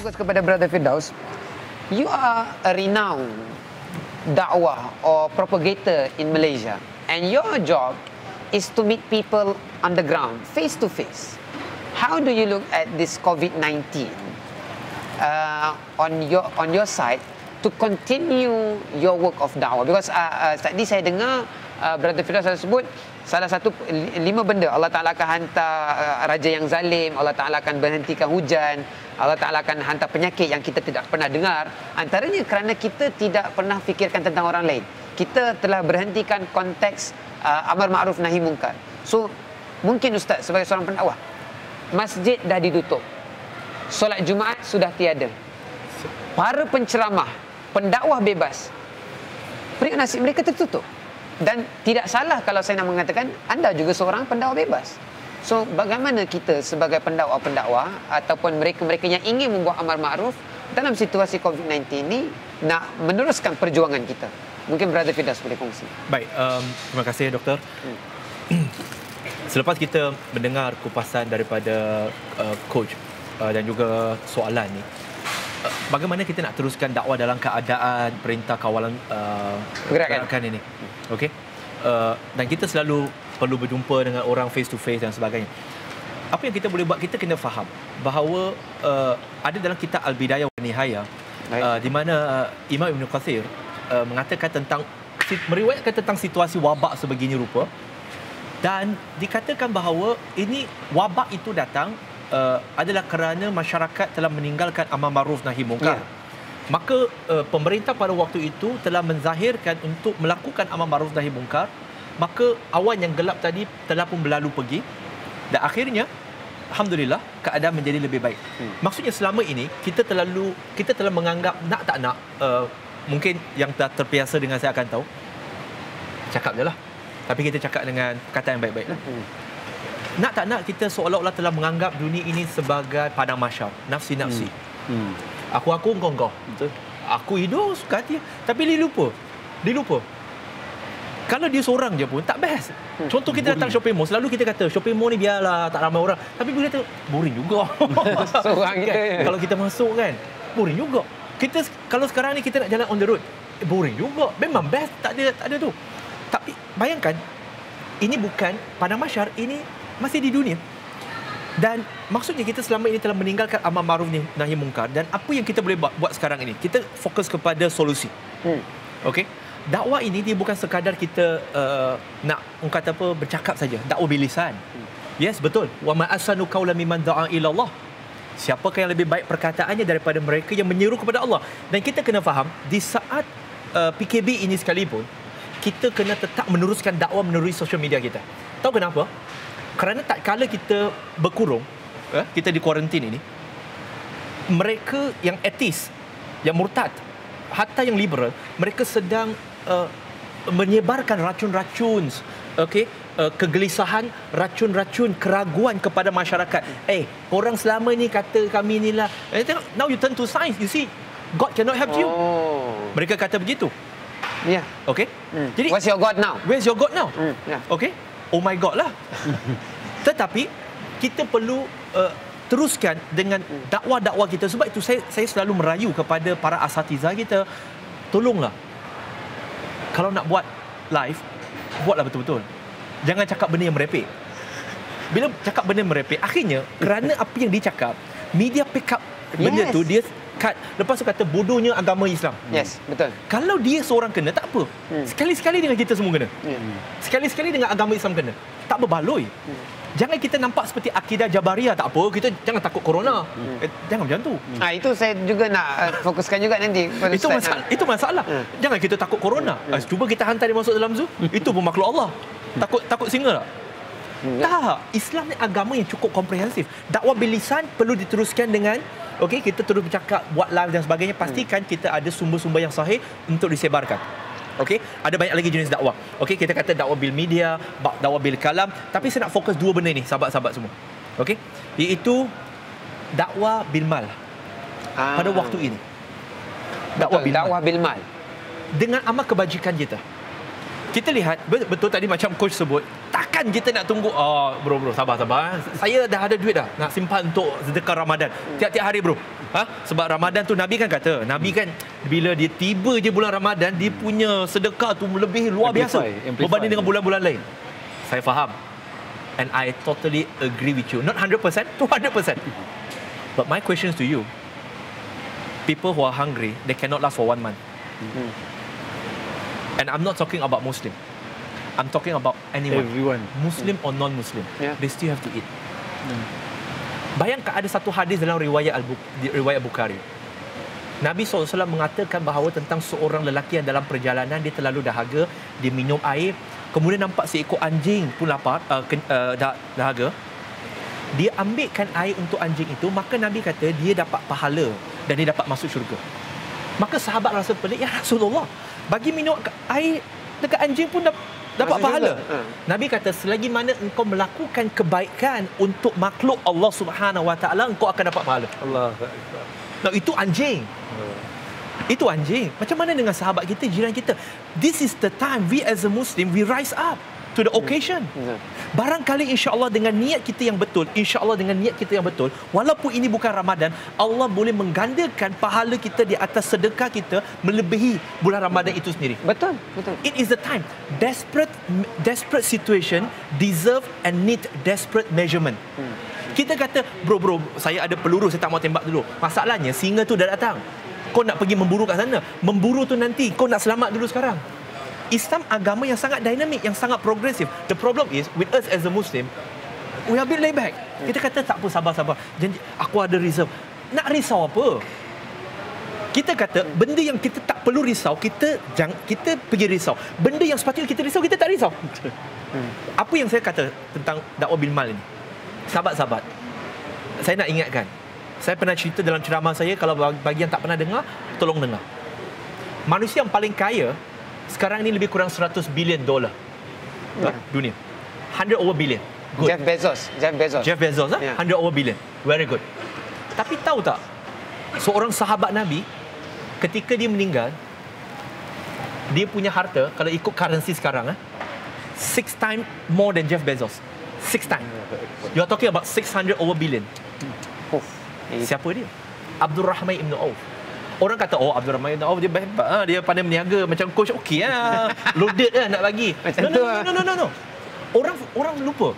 fokus kepada Brother Firdaus. You are a renowned dakwah or propagator in Malaysia, and your job is to meet people on the ground, face to face. How do you look at this COVID-19 on your side to continue your work of dakwah? Because tadi saya dengar Brother Firdaus sebut salah satu 5 benda. Allah Ta'ala akan hantar raja yang zalim, Allah Ta'ala akan berhentikan hujan, Allah Ta'ala akan hantar penyakit yang kita tidak pernah dengar. Antaranya kerana kita tidak pernah fikirkan tentang orang lain. Kita telah berhentikan konteks amar ma'ruf nahi munkar. So, mungkin Ustaz sebagai seorang pendakwah, masjid dah ditutup, solat Jumaat sudah tiada, para penceramah, pendakwah bebas, peringkat nasib mereka tertutup. Dan tidak salah kalau saya nak mengatakan anda juga seorang pendakwah bebas. So bagaimana kita sebagai pendakwah-pendakwah ataupun mereka-mereka yang ingin membuat amar ma'ruf dalam situasi COVID-19 ini nak meneruskan perjuangan kita? Mungkin Brother Firdaus boleh kongsi. Baik, terima kasih Doktor. Selepas kita mendengar kupasan daripada coach dan juga soalan ni, bagaimana kita nak teruskan dakwah dalam keadaan perintah kawalan gerakan ini? Okey. Dan kita selalu perlu berjumpa dengan orang face to face dan sebagainya. Apa yang kita boleh buat, kita kena faham bahawa ada dalam kitab Al-Bidayah wa Nihayah di mana Imam Ibn Kathir mengatakan tentang, meriwayatkan tentang situasi wabak sebegini rupa, dan dikatakan bahawa ini wabak itu datang adalah kerana masyarakat telah meninggalkan amar ma'ruf nahi munkar. Maka pemerintah pada waktu itu telah menzahirkan untuk melakukan amar ma'ruf nahi munkar. Maka awan yang gelap tadi telah pun berlalu pergi, dan akhirnya alhamdulillah keadaan menjadi lebih baik. Maksudnya selama ini kita telah menganggap nak tak nak, mungkin yang dah terbiasa dengan saya akan tahu, cakap je lah, tapi kita cakap dengan kata yang baik-baik lah. Nak tak nak, kita seolah-olah telah menganggap dunia ini sebagai padang mahsyar, nafsi-nafsi. Aku engkau. Betul. Aku hidup suka hati, tapi dia lupa. Kalau dia seorang je pun tak best. Contoh kita datang shopping mall, selalu kita kata shopping mall ni biarlah tak ramai orang, tapi bila tu boring juga. Seorang kita. Kalau kita masuk kan, boring juga. Kita kalau sekarang ni kita nak jalan on the road, boring juga. Memang best, tak ada tu. Tapi bayangkan, ini bukan padang mahsyar, ini masih di dunia. Dan maksudnya kita selama ini telah meninggalkan amar ma'ruf nahi munkar, dan apa yang kita boleh buat sekarang ini? Kita fokus kepada solusi. Okey. Dakwah ini dia bukan sekadar kita nak kata apa, bercakap saja. Dakwah bilisan. Yes, betul. Wa ma asanu qawlan mimman da'a ila Allah. Siapakah yang lebih baik perkataannya daripada mereka yang menyeru kepada Allah? Dan kita kena faham, di saat PKB ini sekalipun, kita kena tetap meneruskan dakwah melalui social media kita. Tahu kenapa? Kerana tak kala kita berkurung, kita di kuarantin ini, mereka yang ateis, yang murtad, hatta yang liberal, mereka sedang menyebarkan racun-racun, kegelisahan, racun-racun, keraguan kepada masyarakat. Orang selama ni kata kami ni lah. Now you turn to science, you see, God cannot help you. Mereka kata begitu. Ya. Okay. Jadi, where's your God now? Where's your God now? Yeah. Okay. Oh my God lah. Tetapi kita perlu teruskan dengan dakwah-dakwah kita. Sebab itu saya selalu merayu kepada para asatizah kita, tolonglah, kalau nak buat live, buatlah betul-betul. Jangan cakap benda yang merepek. Bila cakap benda yang merepek, akhirnya kerana apa yang dia cakap, media pick up benda tu, dia cut. Lepas tu kata bodohnya agama Islam. Yes, betul. Kalau dia seorang kena, tak apa. Sekali-sekali dengan kita semua kena. Sekali-sekali dengan agama Islam kena. Tak berbaloi. Jangan kita nampak seperti akidah Jabariyah, tak apa, kita jangan takut corona. Jangan macam tu. Itu saya juga nak fokuskan juga nanti. Itu masalah. Jangan kita takut corona. Cuba kita hantar dia masuk dalam zoo. Itu pun makhluk Allah. Takut singa tak? Tak. Islam ni agama yang cukup komprehensif. Dakwah bilisan perlu diteruskan dengan kita terus bercakap, buat live dan sebagainya. Pastikan kita ada sumber-sumber yang sahih untuk disebarkan. Ada banyak lagi jenis dakwah. Kita kata dakwah bil media, dakwah bil kalam, tapi saya nak fokus dua benda ni, sahabat-sahabat semua. Iaitu dakwah bil mal. Pada waktu ini. Dakwah bil mal. Dengan amal kebajikan kita. Kita lihat, betul tadi macam coach sebut, takkan kita nak tunggu, oh bro sabar. Saya dah ada duit dah nak simpan untuk sedekah Ramadan tiap-tiap hari bro. Sebab Ramadan tu Nabi kan kata, Nabi kan bila dia tiba je bulan Ramadan, dia punya sedekah tu lebih luar biasa berbanding dengan bulan-bulan lain. Saya faham. And I totally agree with you. Not 100%, 200%. But my question to you, people who are hungry, they cannot last for 1 month. And I'm not talking about Muslim. I'm talking about anyone. Everyone. Muslim or non-Muslim. Yeah. They still have to eat. Bayangkan ada satu hadis dalam riwayat Bukhari. Nabi SAW mengatakan bahawa tentang seorang lelaki yang dalam perjalanan, dia terlalu dahaga, dia minum air, kemudian nampak seekor anjing pun lapar, dahaga. Dia ambilkan air untuk anjing itu, maka Nabi kata dia dapat pahala dan dia dapat masuk syurga. Maka sahabat rasa pelik, ya Rasulullah, bagi minum air dekat anjing pun dapat pahala. Nabi kata selagi mana engkau melakukan kebaikan untuk makhluk Allah Subhanahu Wa Taala, engkau akan dapat pahala. Allah. Nah, itu anjing. Itu anjing. Macam mana dengan sahabat kita, jiran kita? This is the time we as a Muslim, we rise up to the occasion. Barangkali insya-Allah dengan niat kita yang betul, insya-Allah dengan niat kita yang betul, walaupun ini bukan Ramadan, Allah boleh menggandakan pahala kita di atas sedekah kita melebihi bulan Ramadan itu sendiri. Betul. It is the time. Desperate situation deserve and need desperate measurement. Kita kata, bro, saya ada peluru, saya tak mau tembak dulu. Masalahnya singa tu dah datang. Kau nak pergi memburu kat sana. Memburu tu nanti, kau nak selamat dulu sekarang. Islam agama yang sangat dinamik, yang sangat progresif. The problem is, with us as a Muslim, we are a bit laid back. Kita kata, tak apa, sabar. Janji, aku ada reserve. Nak risau apa? Kita kata, benda yang kita tak perlu risau, kita pergi risau. Benda yang sepatutnya kita risau, kita tak risau. Apa yang saya kata tentang dakwah bil mal ini? Sahabat-sahabat, saya nak ingatkan, saya pernah cerita dalam ceramah saya, kalau bagi yang tak pernah dengar, tolong dengar. Manusia yang paling kaya sekarang ni lebih kurang $100 billion dunia. 100 over billion. Good. Jeff Bezos, 100 over billion. Very good. Tapi tahu tak, seorang sahabat Nabi, ketika dia meninggal, dia punya harta, kalau ikut currency sekarang, 6 times more than Jeff Bezos. 6 times. You are talking about 600 over billion. Siapa dia? Abdul Rahman Ibn Auf. Orang kata, oh Abdul Rahman Ibn Auf dia hebat, dia pandai meniaga, macam coach, okey lah, loaded lah nak bagi. No. Orang lupa.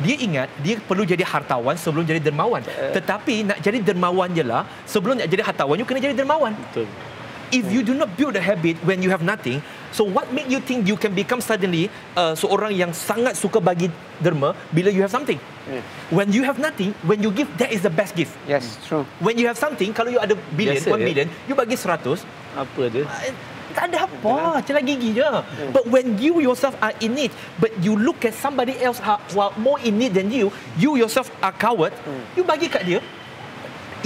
Dia ingat dia perlu jadi hartawan sebelum jadi dermawan. Tetapi nak jadi dermawan je lah, sebelum nak jadi hartawan, you kena jadi dermawan. Betul. If you do not build a habit when you have nothing, so what make you think you can become suddenly seorang yang sangat suka bagi derma bila you have something? When you have nothing, when you give, that is the best gift. Yes, true. When you have something, kalau you ada billion, 1 million, you bagi 100, apa dia? tak ada apa, celah gigi je. But when you yourself are in need, but you look at somebody else who are more in need than you yourself are coward, you bagi kat dia,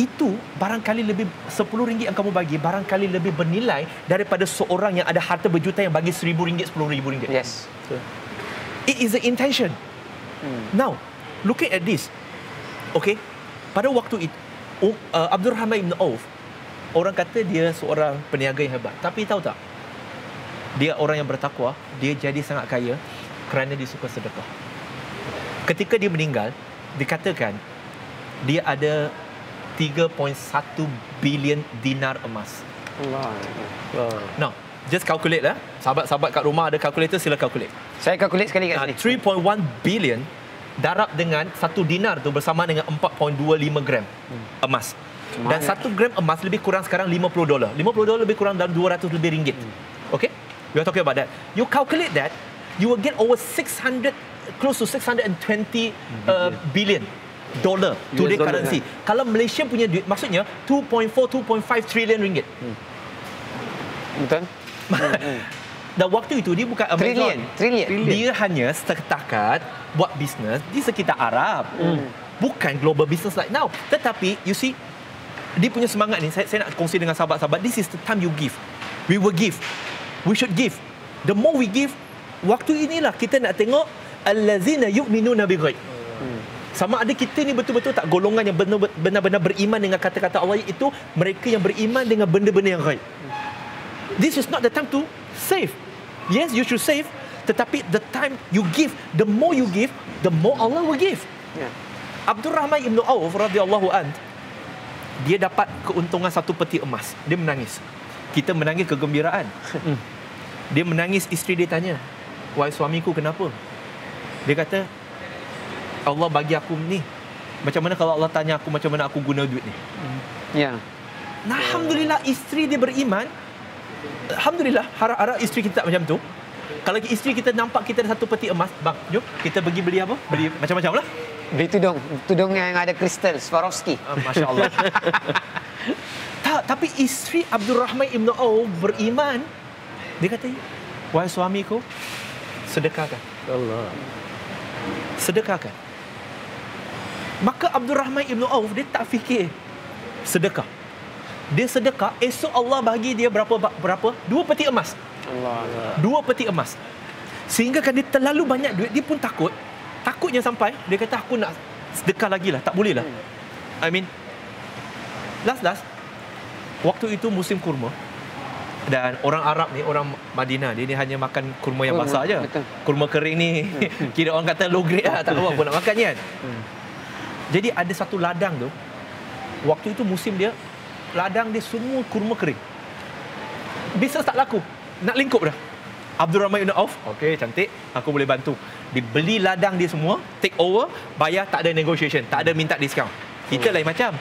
itu barangkali lebih RM10 yang kamu bagi, barangkali lebih bernilai daripada seorang yang ada harta berjuta yang bagi RM1,000, RM10,000. Yes. It is the intention. Now, looking at this, okay, pada waktu itu, Abdul Rahman Ibn Auf, orang kata dia seorang peniaga yang hebat. Tapi tahu tak, dia orang yang bertakwa, dia jadi sangat kaya kerana dia suka sedekah. Ketika dia meninggal, dikatakan dia ada 3.1 bilion dinar emas. Allah. Now, just calculate lah. Sahabat-sahabat kat rumah ada calculator, sila calculate. Saya calculate sekali kat sini. 3.1 billion darab dengan 1 dinar tu bersama dengan 4.25 gram emas. Dan 1 gram emas lebih kurang sekarang $50. $50 lebih kurang dalam 200 lebih ringgit. Okay? We are talking about that. You calculate that, you will get over 600, close to 620 billion dollar today currency. Kalau Malaysia punya duit, maksudnya 2.5 trillion ringgit. Betul? Dan waktu itu dia bukan Amazon. Trillion. Dia hanya setakat buat bisnes di sekitar Arab. Bukan global business like now. Tetapi, you see, dia punya semangat ni, saya nak kongsi dengan sahabat-sahabat, this is the time you give. We will give. We should give. The more we give, waktu inilah kita nak tengok allazina yu'minuna bighaib. Sama ada kita ni betul-betul tak golongan yang benar-benar beriman dengan kata-kata Allah, itu mereka yang beriman dengan benda-benda yang ghaib. This is not the time to save. Yes, you should save, Tetapi the time you give, the more you give, the more Allah will give. Ya. Abdurrahman ibn Auf radhiyallahu an, dia dapat keuntungan satu peti emas. Dia menangis. Kita menangis kegembiraan. Dia menangis, isteri dia tanya, "Wahai suamiku, kenapa?" Dia kata, "Allah bagi aku ni. Macam mana kalau Allah tanya aku macam mana aku guna duit ni?" Ya. Nah, alhamdulillah isteri dia beriman. Alhamdulillah, harap-harap isteri kita tak macam tu. Kalau isteri kita nampak kita ada satu peti emas, bang, jom kita pergi beli apa? Beli macam-macam lah. Beli tudung yang ada kristal Swarovski. Masya Allah. Tapi isteri Abdurrahman ibn Auf beriman. Dia kata, "Wahai suamiku, sedekahkan." Allah. Sedekahkan. Maka Abdurrahman ibn Auf dia tak fikir sedekah. Dia sedekah, esok Allah bagi dia berapa? 2 peti emas. Allah. 2 peti emas. Sehingga kan dia terlalu banyak duit, dia pun takut. Takutnya sampai dia kata, "Aku nak sedekah lagi lah, tak boleh lah." I mean, last waktu itu musim kurma. Dan orang Arab ni, orang Madinah, dia ni hanya makan kurma yang basah aja. Kurma kering ni kira orang kata low grade lah, tak tahu apa nak makan kan. Jadi ada satu ladang tu, waktu itu musim dia, ladang dia semua kurma kering. Bisnes tak laku, nak lingkup dah. Abdurrahman ibn Auf, okey, cantik, aku boleh bantu. Dibeli ladang dia semua, take over, bayar, tak ada negotiation, tak ada minta diskaun. Kita lain macam.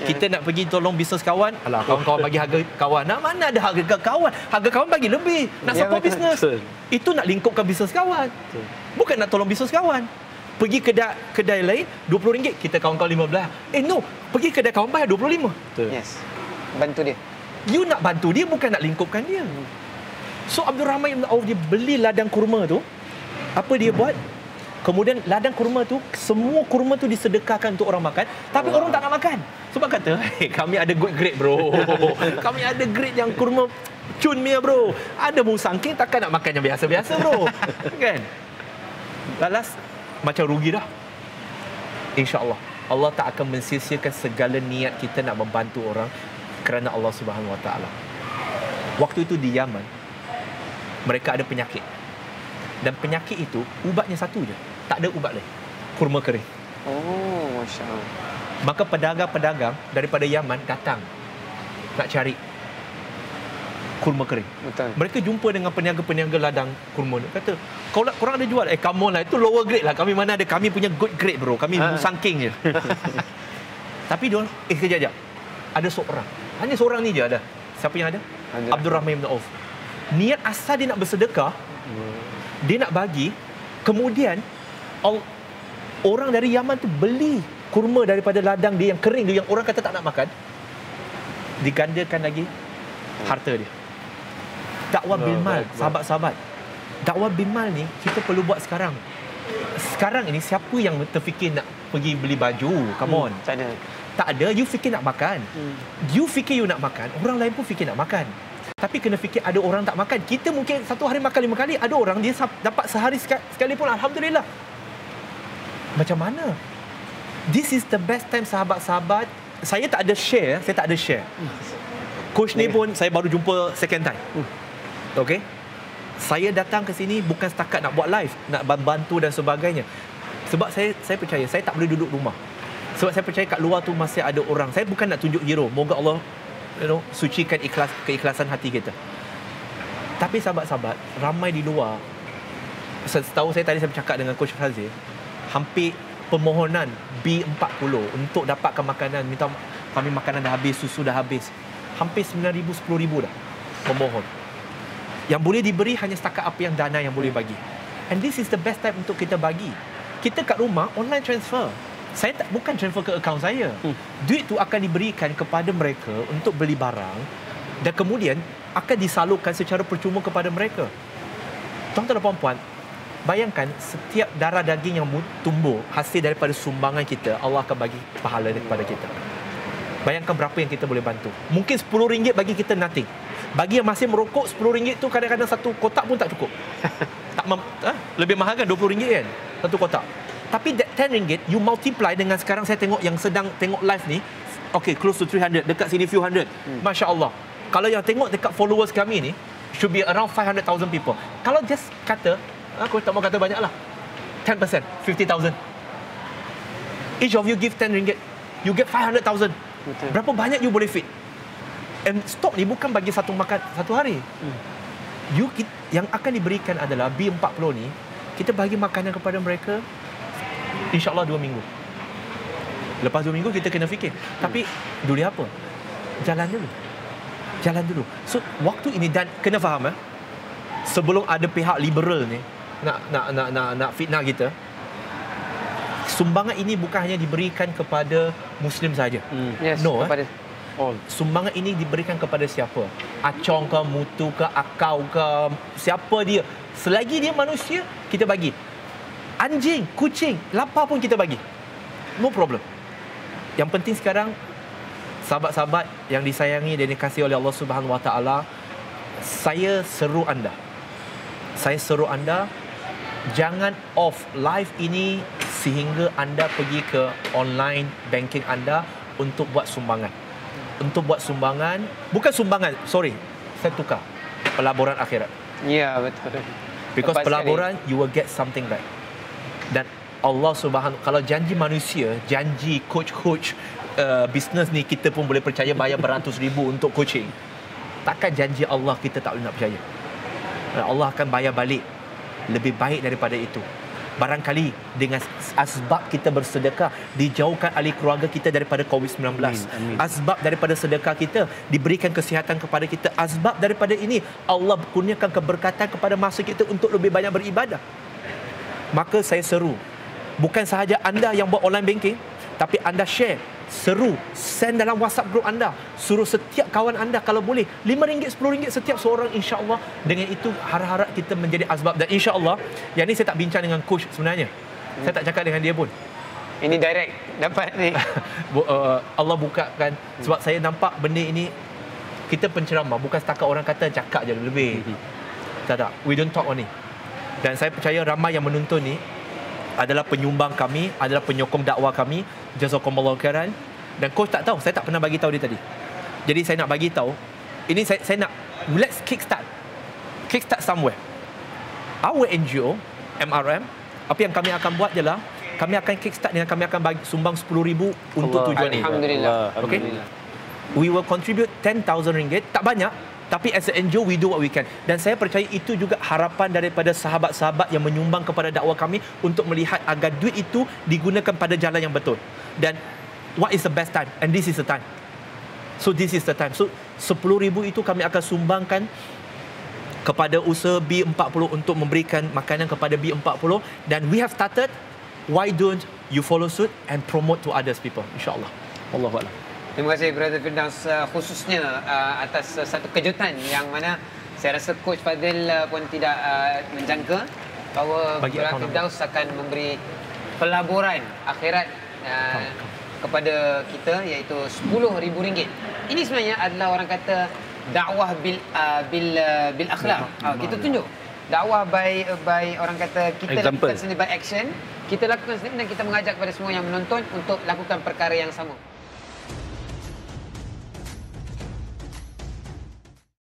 Kita nak pergi tolong bisnes kawan, alah kawan-kawan bagi harga kawan. Nak mana ada harga kawan? Harga kawan bagi lebih. Nak support bisnes. Itu nak lingkupkan bisnes kawan. Bukan nak tolong bisnes kawan. Pergi kedai lain RM20, kita kawan-kawan RM15. No, pergi kedai kawan bayar RM25. Yes. Bantu dia. You nak bantu dia, bukan nak lingkupkan dia. So Abdurrahman ibn Auf dia beli ladang kurma tu. Apa dia buat? Kemudian ladang kurma tu, semua kurma tu disedekahkan untuk orang makan. Tapi orang tak nak makan. Sebab kata, kami ada good grade bro. Kami ada grade yang kurma cun punya bro. Ada musangking, takkan nak makan yang biasa-biasa bro. Kan? Lalas, macam rugi dah. InsyaAllah, Allah tak akan mensia-siakan segala niat kita nak membantu orang kerana Allah Subhanahu Wa Taala. Waktu itu di Yaman, mereka ada penyakit. Dan penyakit itu, ubatnya satu je. Tak ada ubat lain. Kurma kering. Oh, Masya Allah. Maka pedagang-pedagang daripada Yaman datang nak cari kurma kering. Betul. Mereka jumpa dengan peniaga-peniaga ladang kurma ni. Kata, korang ada jual? Come on lah, itu lower grade lah. Kami mana ada, kami punya good grade bro. Kami musangking je. Tapi dia, kejap-kejap. Ada seorang. Hanya seorang ni je ada. Siapa yang ada? Abdurrahman ibn Auf. Niat asal dia nak bersedekah. Dia nak bagi. Kemudian orang dari Yaman tu beli kurma daripada ladang dia yang kering tu, yang orang kata tak nak makan. Digandakan lagi harta dia. Dakwah bil mal, sahabat-sahabat. Dakwah bil mal ni kita perlu buat sekarang. Sekarang ini siapa yang terfikir nak pergi beli baju? Come on. Tak ada. Tak ada, you fikir nak makan. You fikir you nak makan, orang lain pun fikir nak makan. Tapi kena fikir ada orang tak makan. Kita mungkin satu hari makan 5 kali, ada orang dia dapat sehari sekali pun, alhamdulillah. Macam mana? This is the best time sahabat-sahabat. Saya tak ada share, Coach ni pun saya baru jumpa second time. Okey. Saya datang ke sini bukan setakat nak buat live, nak bantu dan sebagainya. Sebab saya percaya saya tak boleh duduk rumah. Sebab saya percaya kat luar tu masih ada orang. Saya bukan nak tunjuk hero. Moga Allah sucikan keikhlasan hati kita. Tapi sahabat-sahabat, ramai di luar. Setahu saya tadi saya bercakap dengan Coach Fazil, hampir permohonan B40 untuk dapatkan makanan. Minta kami makanan dah habis, susu dah habis. Hampir 9,000, 10,000 dah pemohon. Yang boleh diberi hanya setakat apa yang dana yang boleh bagi. And this is the best time untuk kita bagi. Kita kat rumah online transfer. Saya bukan transfer ke akaun saya. Duit tu akan diberikan kepada mereka untuk beli barang dan kemudian akan disalurkan secara percuma kepada mereka. Tuan-tuan dan puan-puan, bayangkan setiap darah daging yang tumbuh hasil daripada sumbangan kita, Allah akan bagi pahala kepada kita. Bayangkan berapa yang kita boleh bantu. Mungkin RM10 bagi kita nothing. Bagi yang masih merokok, RM10 tu kadang-kadang satu kotak pun tak cukup. Lebih mahal kan RM20 kan satu kotak. Tapi that RM10 you multiply dengan sekarang saya tengok yang sedang tengok live ni, okay, close to 300, dekat sini few hundred. Masya Allah. Kalau yang tengok dekat followers kami ni, should be around 500,000 people. Kalau just kata Coach tak mau kata banyak lah. 10%, 50,000. Each of you give 10 ringgit. You get 500,000. Berapa banyak you boleh feed? And stok ni bukan bagi satu makan satu hari. Yang akan diberikan adalah B40 ni, kita bagi makanan kepada mereka insya-Allah 2 minggu. Lepas 2 minggu kita kena fikir. Tapi dulu apa? Jalan dulu. So waktu ini, dan kena faham sebelum ada pihak liberal ni nak fitnah kita, sumbangan ini bukan hanya diberikan kepada Muslim saja. Yes, No, kepada sumbangan ini diberikan kepada siapa? Acong ke, Mutu ke, Akau ke, siapa dia. Selagi dia manusia, kita bagi. Anjing, kucing, lapar pun kita bagi. No problem. Yang penting sekarang, sahabat-sahabat yang disayangi dan dikasihi oleh Allah Subhanahu Wa Taala, saya seru anda jangan off live ini sehingga anda pergi ke online banking anda untuk buat sumbangan. Bukan sumbangan, sorry, saya tukar. Pelaburan akhirat. Ya, betul. Because Lepas pelaburan, you will get something back. Dan Allah Subhanahu, kalau janji manusia, janji coach bisnes ni kita pun boleh percaya bayar beratus ribu untuk coaching. Takkan janji Allah kita tak boleh nak percaya. Dan Allah akan bayar balik lebih baik daripada itu. Barangkali dengan asbab kita bersedekah, dijauhkan ahli keluarga kita daripada COVID-19. Amin. Asbab daripada sedekah kita, diberikan kesihatan kepada kita. Asbab daripada ini, Allah kurniakan keberkatan kepada masa kita untuk lebih banyak beribadah. Maka saya seru, bukan sahaja anda yang buat online banking, tapi anda share, seru, send dalam WhatsApp group anda, suruh setiap kawan anda kalau boleh RM5, RM10 setiap seorang, insya-Allah. Dengan itu harap-harap kita menjadi asbab. Dan insya-Allah, yang ni saya tak bincang dengan coach sebenarnya. Saya tak cakap dengan dia pun. Ini direct dapat ni. Allah bukakan, sebab saya nampak benda ini, kita penceramah, bukan setakat orang kata cakap je lebih. Tak, we don't talk only. Dan saya percaya ramai yang menonton ni adalah penyumbang kami, adalah penyokong dakwah kami. Jazakumullahu khairan. Dan coach tak tahu, saya tak pernah bagi tahu dia tadi. Jadi saya nak bagi tahu, ini saya nak, let's kickstart somewhere. Our NGO MRM, apa yang kami akan buat ialah kami akan kickstart dengan kami akan bagi sumbang 10,000 untuk tujuan ini. Alhamdulillah. Okay? We will contribute 10,000 ringgit, tak banyak, tapi as an NGO we do what we can. Dan saya percaya itu juga harapan daripada sahabat-sahabat yang menyumbang kepada dakwah kami untuk melihat agar duit itu digunakan pada jalan yang betul. Dan what is the best time? And this is the time. So this is the time. So 10,000 itu kami akan sumbangkan kepada usaha B40 untuk memberikan makanan kepada B40. Dan we have started. Why don't you follow suit and promote to others people? InsyaAllah. Allahu a'lam. Terima kasih Brother Firdaus, khususnya atas satu kejutan yang mana saya rasa Coach Fadil pun tidak menjangka bahawa Brother Firdaus akan memberi pelaburan akhirat kepada kita, iaitu RM10,000. Ini sebenarnya adalah orang kata dakwah bil akhlak. Kita tunjuk dakwah by orang kata kita lakukan sendiri by action. Kita lakukan sendiri dan kita mengajak kepada semua yang menonton untuk lakukan perkara yang sama.